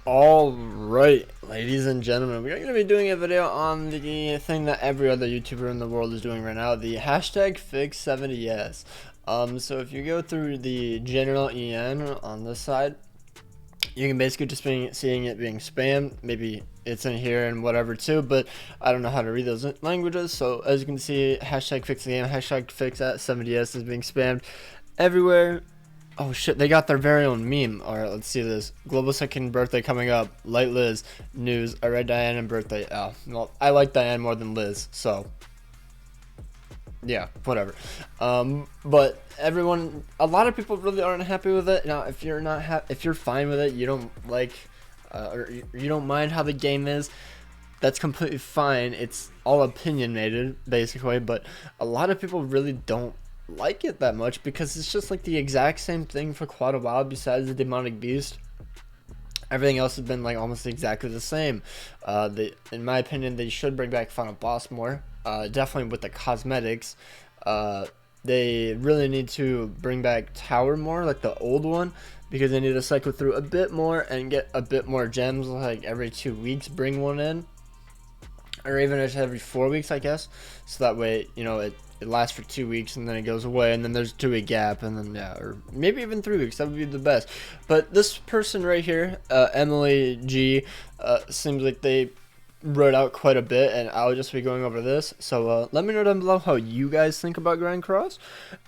Alright, ladies and gentlemen, we're going to be doing a video on the thing that every other YouTuber in the world is doing right now, the hashtag fix70s. So if you go through the general EN on this side, you can basically just be seeing it being spammed. Maybe it's in here and whatever too, but I don't know how to read those languages. So as you can see, hashtag fix the game, hashtag fix at 70s is being spammed everywhere. Oh shit, they got their very own meme. Alright, let's see this. Global second birthday coming up. Light Liz. News. I read Diane and birthday. Oh, well, I like Diane more than Liz, so. Yeah, whatever. But everyone, a lot of people really aren't happy with it. Now, if you're not if you're fine with it, you don't like, or you don't mind how the game is, that's completely fine. It's all opinionated, basically, but a lot of people really don't like it that much because it's just like the exact same thing for quite a while besides the demonic beast. Everything else has been like almost exactly the same. In my opinion, they should bring back final boss more, definitely with the cosmetics. They really need to bring back tower more, like the old one, because they need to cycle through a bit more and get a bit more gems, like every 2 weeks bring one in, or even just every 4 weeks, I guess, so that way, you know, it lasts for 2 weeks and then it goes away, and then there's a 2 week gap, and then yeah, or maybe even 3 weeks. That would be the best. But this person right here, Emily G, seems like they wrote out quite a bit, and I'll just be going over this. So let me know down below how you guys think about Grand Cross,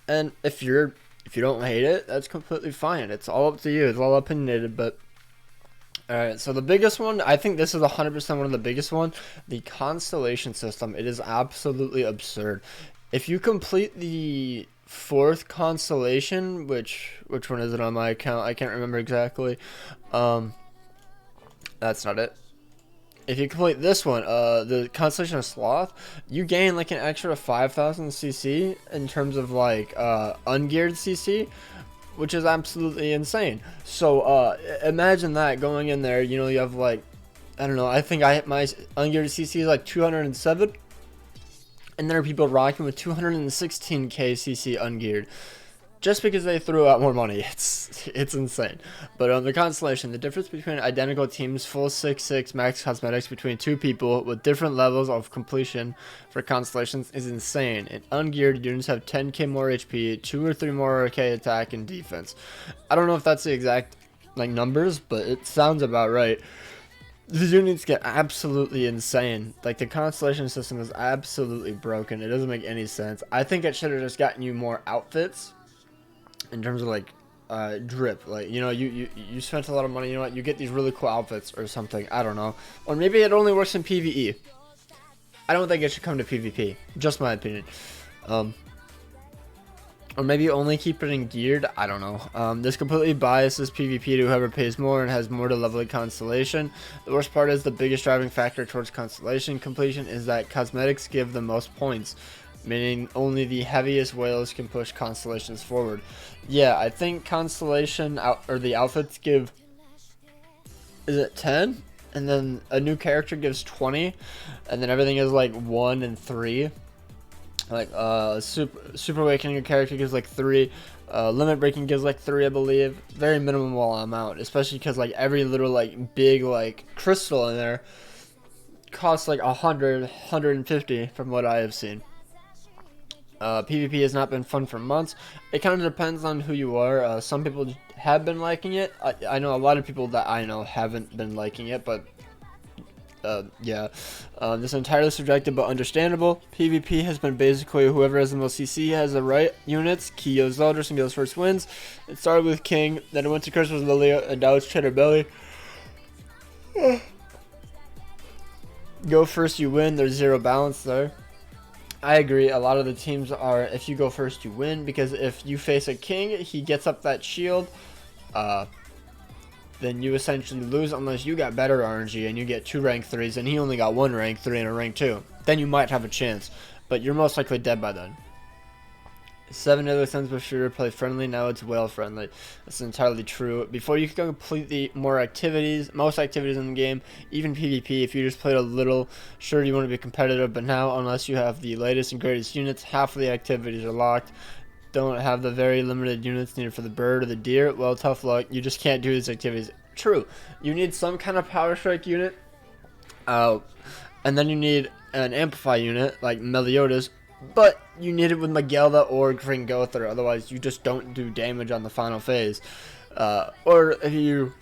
and if you don't hate it, that's completely fine. It's all up to you. It's all opinionated, but. Alright, so the biggest one, I think this is 100% one of the biggest one, the Constellation system. It is absolutely absurd. If you complete the 4th constellation, which one is it on my account? I can't remember exactly. That's not it. If you complete this one, the Constellation of Sloth, you gain like an extra 5,000 CC in terms of like ungeared CC, which is absolutely insane. So imagine that going in there. You know, you have like, I don't know, I think I hit my ungeared CC is like 207, and there are people rocking with 216k CC ungeared, just because they threw out more money. It's insane. But the Constellation, the difference between identical teams, full 6/6 max cosmetics between 2 people with different levels of completion for Constellations is insane. And ungeared units have 10k more HP, 2 or 3 more k attack and defense. I don't know if that's the exact like numbers, but it sounds about right. The units get absolutely insane. Like, the Constellation system is absolutely broken. It doesn't make any sense. I think it should have just gotten you more outfits in terms of like drip. Like, you know, you spent a lot of money, you know what, you get these really cool outfits or something. I don't know. Or maybe it only works in PvE. I don't think it should come to PvP, just my opinion. Or maybe only keep it in geared. I don't know. This completely biases PvP to whoever pays more and has more to level a Constellation. The worst part is the biggest driving factor towards Constellation completion is that cosmetics give the most points, meaning only the heaviest whales can push Constellations forward. Yeah, I think Constellation or the outfits give, is it 10? And then a new character gives 20, and then everything is like 1 and 3. Like super awakening character gives like 3, limit breaking gives like 3, I believe. Very minimal amount, especially because like every little like big like crystal in there costs like 100, 150 from what I have seen. PvP has not been fun for months. It kind of depends on who you are. Some people have been liking it. I know a lot of people that I know haven't been liking it, but yeah, this is entirely subjective but understandable. PvP has been basically whoever has the most CC has the right units. Kyo's Elders and goes first wins. It started with King, then it went to Christmas Lilia, and now it's Cheddar Belly. Go first, you win. There's zero balance there. I agree. A lot of the teams are, if you go first, you win, because if you face a King, he gets up that shield. Then you essentially lose unless you got better RNG and you get 2 rank 3s and he only got 1 rank 3 and a rank 2. Then you might have a chance, but you're most likely dead by then. 7 other sons with shooter play friendly, now it's whale friendly. That's entirely true. Before you could complete the most activities in the game, even PvP, if you just played a little, sure you want to be competitive, but now unless you have the latest and greatest units, half of the activities are locked. Don't have the very limited units needed for the bird or the deer, well, tough luck. You just can't do these activities. True. You need some kind of power strike unit. And then you need an amplify unit like Meliodas, but you need it with Magelda or Gringother, otherwise you just don't do damage on the final phase. Or if you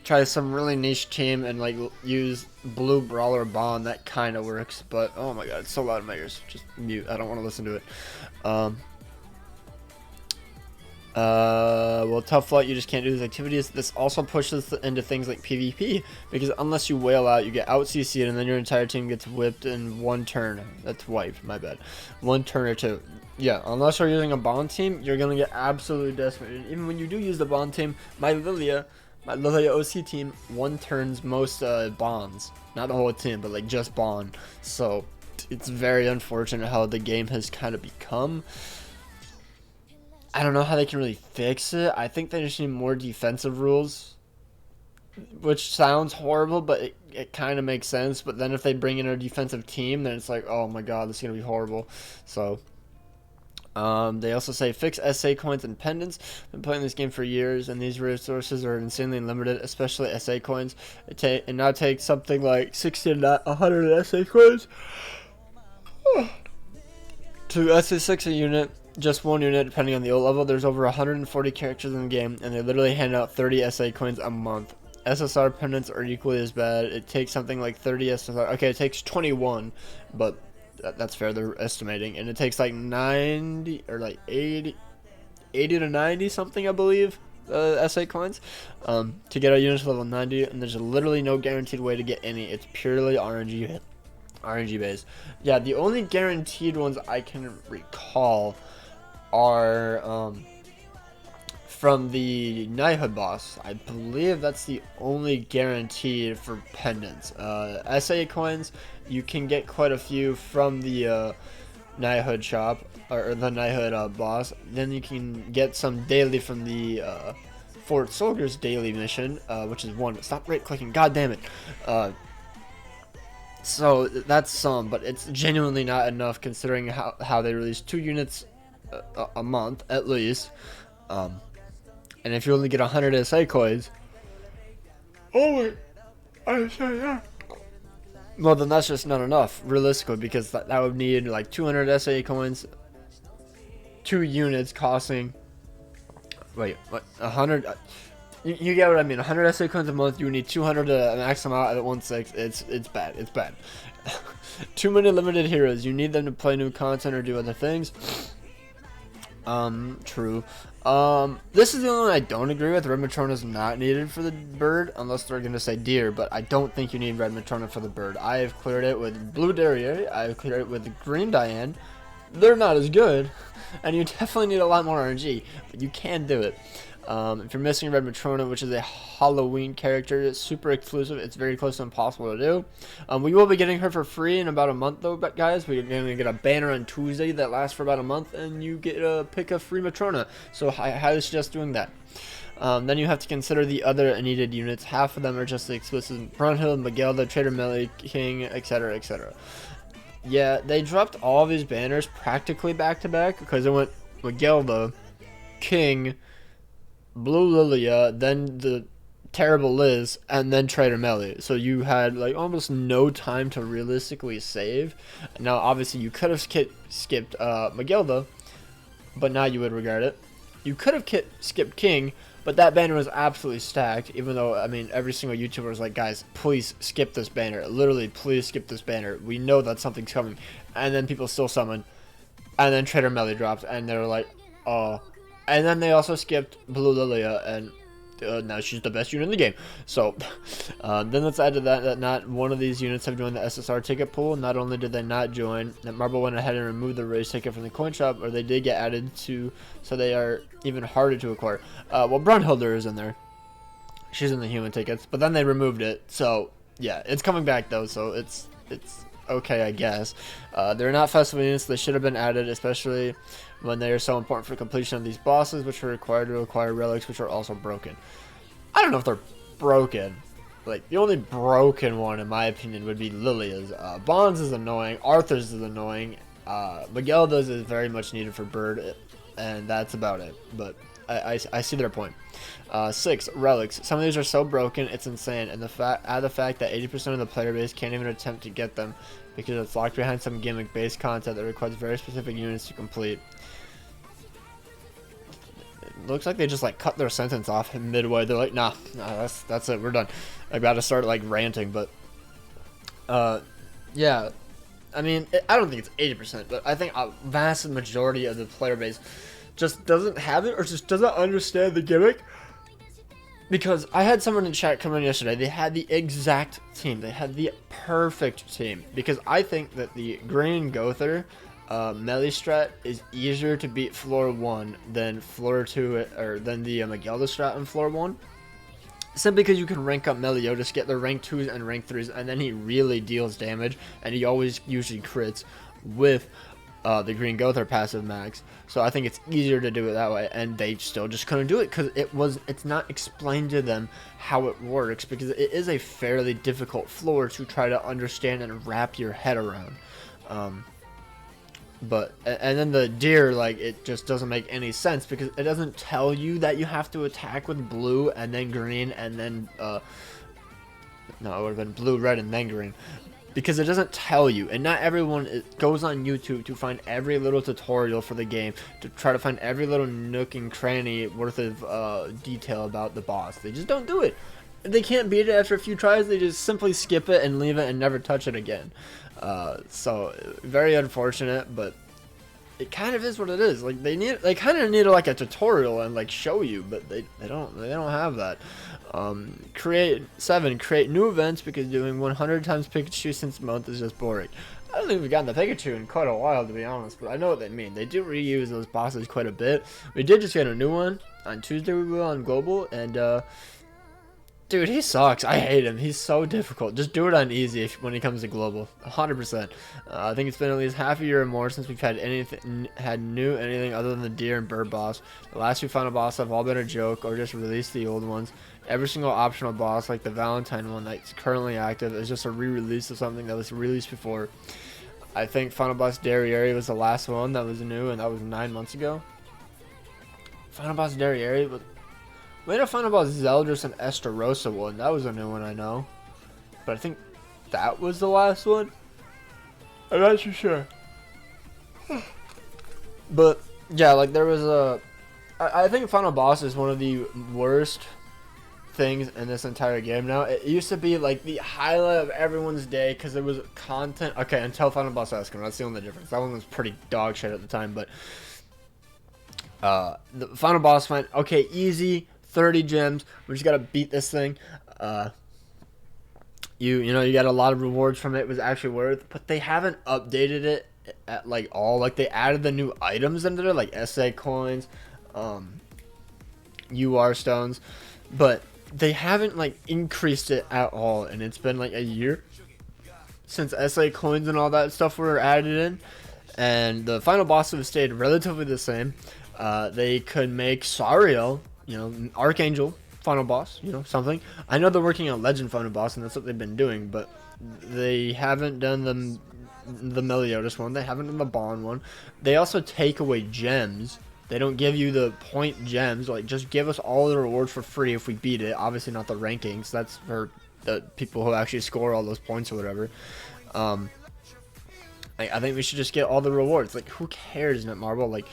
try some really niche team and like use Blue Brawler Bond, that kind of works, but oh my god, it's so loud in my ears. Just mute, I don't want to listen to it. Well, Tough Luck, you just can't do these activities. This also pushes into things like PvP, because unless you wail out, you get out CC'd, and then your entire team gets whipped in one turn. That's wiped, my bad. One turn or two. Yeah, unless you're using a Bond team, you're gonna get absolutely decimated. Even when you do use the Bond team, my Lilia OC team, one turns most Bonds. Not the whole team, but like just Bond. So, it's very unfortunate how the game has kind of become. I don't know how they can really fix it. I think they just need more defensive rules, which sounds horrible, but it kind of makes sense. But then if they bring in a defensive team, then it's like, oh my god, this is going to be horrible. So, they also say fix SA coins and pendants. Been playing this game for years, and these resources are insanely limited, especially SA coins. It now takes something like 60 to 100 SA coins to SA6 a unit. Just one unit depending on the ult level. There's over 140 characters in the game, and they literally hand out 30 SA coins a month. SSR pendants are equally as bad. It takes something like 30 SSR. Okay, it takes 21, but that's fair, they're estimating. And it takes like 90 or like 80 to 90 something, I believe, SA coins to get our units to level 90, and there's literally no guaranteed way to get any. It's purely RNG based. Yeah, the only guaranteed ones I can recall are from the Knighthood boss. I believe that's the only guaranteed for pendants. SA coins, you can get quite a few from the Knighthood shop, or the Knighthood boss. Then you can get some daily from the Fort Soldiers daily mission, which is one. Stop right clicking, god damn it. So that's some, but it's genuinely not enough considering how they release 2 units a month at least. And if you only get 100 SA coins, oh wait, I say that. Well, then that's just not enough realistically, because that would need like 200 SA coins, 2 units costing. Wait, what? 100. You get what I mean. 100 SA coins a month. You need 200 to max them out at 1.6. It's bad. It's bad. Too many limited heroes. You need them to play new content or do other things. True. This is the only one I don't agree with. Red Matrona is not needed for the bird, unless they're gonna say deer. But I don't think you need Red Matrona for the bird. I have cleared it with Blue Derriere. I have cleared it with Green Diane. They're not as good, and you definitely need a lot more RNG. But you can do it. If you're missing Red Matrona, which is a Halloween character, it's super exclusive. It's very close to impossible to do. We will be getting her for free in about a month, though, guys. We're going to get a banner on Tuesday that lasts for about a month, and you get to pick a free Matrona. So I highly suggest doing that. Then you have to consider the other needed units. Half of them are just the exclusive Brunhild, Magelda, Trader Melee, King, etc., etc. Yeah, they dropped all of these banners practically back to back because it went Magelda, King, Blue Lilia, then the terrible Liz, and then Trader Melee. So you had like almost no time to realistically save. Now, obviously, you could have skipped Magelda, but now you would regret it. You could have skipped King, but that banner was absolutely stacked. Even though, I mean, every single YouTuber was like, guys, please skip this banner. Literally, please skip this banner. We know that something's coming. And then people still summon. And then Trader Melee dropped, and they were like, oh. And then they also skipped Blue Lilia, and now she's the best unit in the game. So, then let's add to that not one of these units have joined the SSR ticket pool. Not only did they not join, Netmarble went ahead and removed the race ticket from the coin shop, or they did get added to, so they are even harder to acquire. Well, Brunhilder is in there. She's in the human tickets, but then they removed it. So, yeah, it's coming back, though, so it's okay, I guess. They're not festival units. They should have been added, especially when they are so important for completion of these bosses, which are required to acquire relics, which are also broken. I don't know if they're broken. Like, the only broken one, in my opinion, would be Lilia's. Bond's is annoying. Arthur's is annoying. Magelda's is very much needed for Bird, and that's about it. But I see their point. 6 relics. Some of these are so broken it's insane, and the fact that 80% of the player base can't even attempt to get them because it's locked behind some gimmick-based content that requires very specific units to complete. It looks like they just like cut their sentence off midway. They're like, nah, that's it, we're done. I gotta start like ranting, but yeah. I mean, I don't think it's 80%, but I think a vast majority of the player base just doesn't have it or just doesn't understand the gimmick. Because I had someone in chat come in yesterday, they had the exact team. They had the perfect team. Because I think that the Green Gother melee strat is easier to beat floor 1 than floor 2, or than the Magilda strat in floor 1. Simply because you can rank up Meliodas, get the rank 2s and rank 3s, and then he really deals damage, and he always usually crits with the Green Gother passive max. So I think it's easier to do it that way, and they still just couldn't do it because it's not explained to them how it works, because it is a fairly difficult floor to try to understand and wrap your head around. And then the deer, like, it just doesn't make any sense because it doesn't tell you that you have to attack with blue and then green and then no, it would have been blue, red, and then green, because it doesn't tell you. And not everyone goes on YouTube to find every little tutorial for the game, to try to find every little nook and cranny worth of detail about the boss. They just don't do it. If they can't beat it after a few tries, they just simply skip it and leave it and never touch it again. So very unfortunate, but it kind of is what it is. Like, they kind of need like a tutorial and like show you, but they don't have that. Create new events, because doing 100 times Pikachu since month is just boring. I don't think we've gotten the Pikachu in quite a while, to be honest, but I know what they mean. They do reuse those bosses quite a bit. We did just get a new one on Tuesday. We were on Global, and dude, he sucks. I hate him. He's so difficult. Just do it on easy when he comes to Global. 100%. I think it's been at least half a year or more since we've had anything other than the deer and bird boss. The last few final bosses have all been a joke or just released the old ones. Every single optional boss, like the Valentine one that's currently active, is just a re-release of something that was released before. I think Final Boss Derriere was the last one that was new, and that was 9 months ago. Final Boss Derriere was... We had a Final Boss Zeldris and Estarossa one. That was a new one, I know. But I think that was the last one. I'm not too sure. But, yeah, like, there was a... I think Final Boss is one of the worst things in this entire game now. It used to be, like, the highlight of everyone's day because there was content... Okay, until Final Boss Eskin. That's the only difference. That one was pretty dog shit at the time, but... the Final Boss fight, okay, easy... 30 gems. We just gotta beat this thing. You know, you got a lot of rewards from it. It was actually worth, but they haven't updated it at like all. Like, they added the new items into there, like SA coins, UR stones, but they haven't like increased it at all. And it's been like a year since SA coins and all that stuff were added in, and the final bosses have stayed relatively the same. They could make Sariel, you know, Archangel final boss, you know, something. I know they're working on Legend final boss, and that's what they've been doing, but they haven't done the Meliodas one. They haven't done the Bond one. They also take away gems. They don't give you the point gems. Like, just give us all the rewards for free if we beat it. Obviously not the rankings. That's for the people who actually score all those points or whatever. I think we should just get all the rewards. Like, who cares, Netmarble? Like,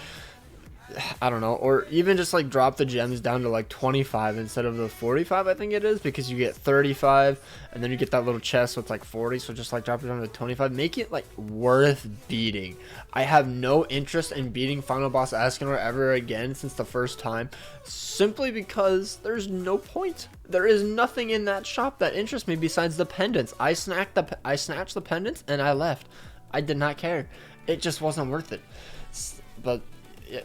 I don't know, or even just like drop the gems down to like 25 instead of the 45, I think it is, because you get 35 and then you get that little chest with like 40, so just like drop it down to 25. Make it like worth beating. I have no interest in beating Final Boss Escanor ever again since the first time, simply because there's no point. There is nothing in that shop that interests me besides the pendants. I snatched the pendants and I left. I did not care. It just wasn't worth it. But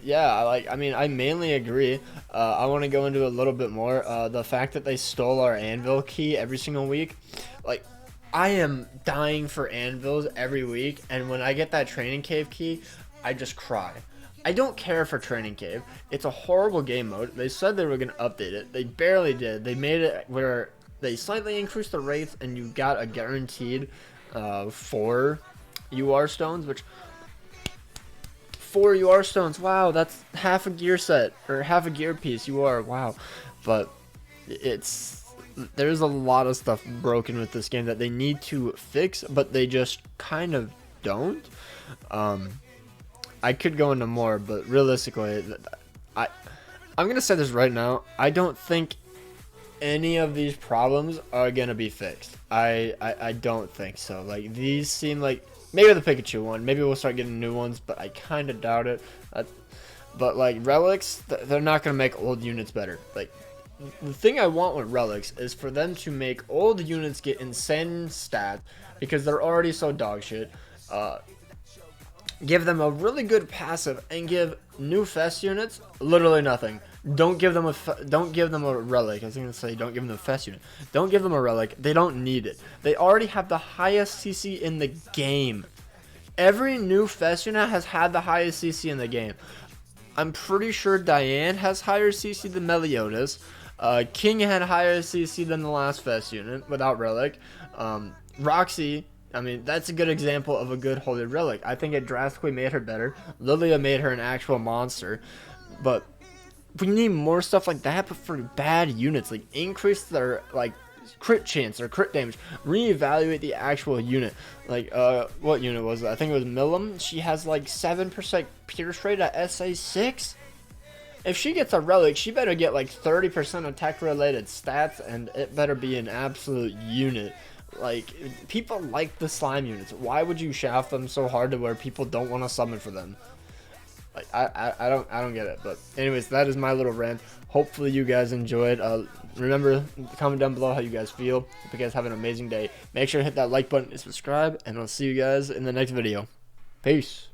yeah, I mean, I mainly agree. I want to go into a little bit more. The fact that they stole our anvil key every single week. Like, I am dying for anvils every week, and when I get that training cave key, I just cry. I don't care for training cave. It's a horrible game mode. They said they were going to update it. They barely did. They made it where they slightly increased the rates, and you got a guaranteed 4 UR stones, which... 4 UR stones. Wow, that's half a gear set or half a gear piece. You are, wow. But there's a lot of stuff broken with this game that they need to fix, but they just kind of don't. I could go into more, but realistically, I'm gonna say this right now. I don't think any of these problems are gonna be fixed. I don't think so. Like, these seem like, maybe the Pikachu one, maybe we'll start getting new ones, but I kind of doubt it. But like relics, they're not gonna make old units better. Like, the thing I want with relics is for them to make old units get insane stats because they're already so dog shit. Give them a really good passive and give new fest units literally nothing. Don't give them a relic. I was gonna say don't give them a fest unit. Don't give them a relic. They don't need it. They already have the highest CC in the game. Every new fest unit has had the highest CC in the game. I'm pretty sure Diane has higher CC than Meliodas. King had higher CC than the last fest unit without relic. Roxy, I mean, that's a good example of a good holy relic. I think it drastically made her better. Lilia made her an actual monster. But we need more stuff like that, but for bad units. Like, increase their, like, crit chance or crit damage. Reevaluate the actual unit. Like, what unit was it? I think it was Milim. She has, like, 7% pierce rate at SA6. If she gets a relic, she better get, like, 30% attack-related stats, and it better be an absolute unit. Like, people like the slime units. Why would you shaft them so hard to where people don't want to summon for them? Like, I don't get it. But anyways, that is my little rant. Hopefully you guys enjoyed. Remember, comment down below how you guys feel. Hope you guys have an amazing day. Make sure to hit that like button and subscribe, and I'll see you guys in the next video. Peace.